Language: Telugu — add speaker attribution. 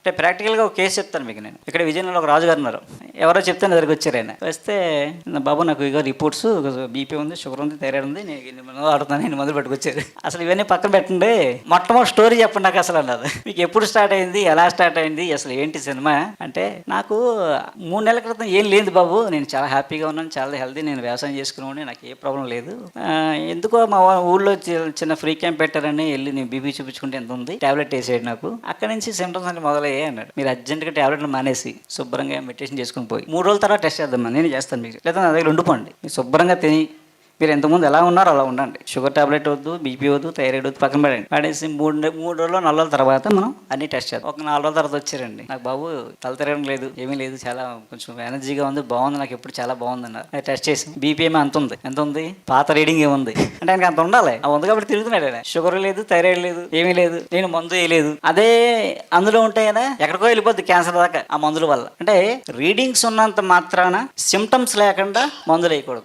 Speaker 1: అంటే ప్రాక్టికల్గా ఒక కేసు చెప్తాను మీకు. నేను ఇక్కడ విజయనగరంలో ఒక రాజుగారు ఉన్నారు. ఎవరో చెప్తే నా దగ్గరికి వచ్చారు. ఆయన వస్తే, బాబు నాకు ఇక రిపోర్ట్స్ బీపీ ఉంది, షుగర్ ఉంది, థైరాయిడ్ ఉంది, నేను ఇన్ని మందులు ఆడుతున్నాను, ఇన్ని మందులు పట్టుకొచ్చారు. అసలు ఇవన్నీ పక్కన పెట్టండి, మొట్టమొదటి స్టోరీ చెప్పండి నాకు అసలు అన్నారు. మీకు ఎప్పుడు స్టార్ట్ అయింది, ఎలా స్టార్ట్ అయింది, అసలు ఏంటి సినిమా అంటే, నాకు 3 నెలల క్రితం ఏం లేదు బాబు, నేను చాలా హ్యాపీగా ఉన్నాను, చాలా హెల్తీ, నేను వ్యవసాయం చేసుకున్నాను, నాకు ఏ ప్రాబ్లం లేదు. ఎందుకో మా ఊళ్ళో చిన్న ఫ్రీ క్యాంప్ పెట్టారని వెళ్ళి నేను బీపీ చూపించుకుంటే ఎంత ఉంది, టాబ్లెట్ వేసేయండి నాకు. అక్కడ నుంచి సిమ్టమ్స్ అంటే మొదలయ్యాయి అన్నాడు. మీరు అర్జెంట్గా టాబ్లెట్లు మానేసి శుభ్రంగా మెడిటేషన్ చేసుకుని పోయి 3 రోజుల తర్వాత టెస్ట్ చేద్దాం, నేను చేస్తాను మీకు, లేదా నా దగ్గర ఉండిపోండి, మీరు శుభ్రంగా తిని మీరు ఎంతమంది ఎలా ఉన్నారో అలా ఉండండి, షుగర్ టాబ్లెట్ వద్దు, బీపీ వద్దు, థైరాయిడ్ వద్దు, పక్కన పడండి. పడేసి 3 రోజుల్లో 4 రోజుల తర్వాత మనం అన్ని టెస్ట్ చేద్దాం. ఒక 4 రోజుల తర్వాత వచ్చారండి, నాకు బాబు తల తిరగడం లేదు, ఏమీ లేదు, చాలా కొంచెం ఎనర్జీగా ఉంది, బాగుంది, నాకు ఎప్పుడు చాలా బాగుంది అన్నారు. టెస్ట్ చేసి బీపీ ఏమో ఎంత ఉంది, పాత రీడింగ్ ఏముంది అంటే ఆయనకి అంత ఉండాలి, ఆ ఉంది కాబట్టి తిరుగుతున్నాడు ఆయన. షుగర్ లేదు, థైరాయిడ్ లేదు, ఏమీ లేదు, నేను మందు వేయలేదు. అదే అందులో ఉంటే కదా ఎక్కడికో వెళ్ళిపోద్ది క్యాన్సర్ దాకా ఆ మందుల వల్ల. అంటే రీడింగ్స్ ఉన్నంత మాత్రాన సిమ్టమ్స్ లేకుండా మందులు వేయకూడదు.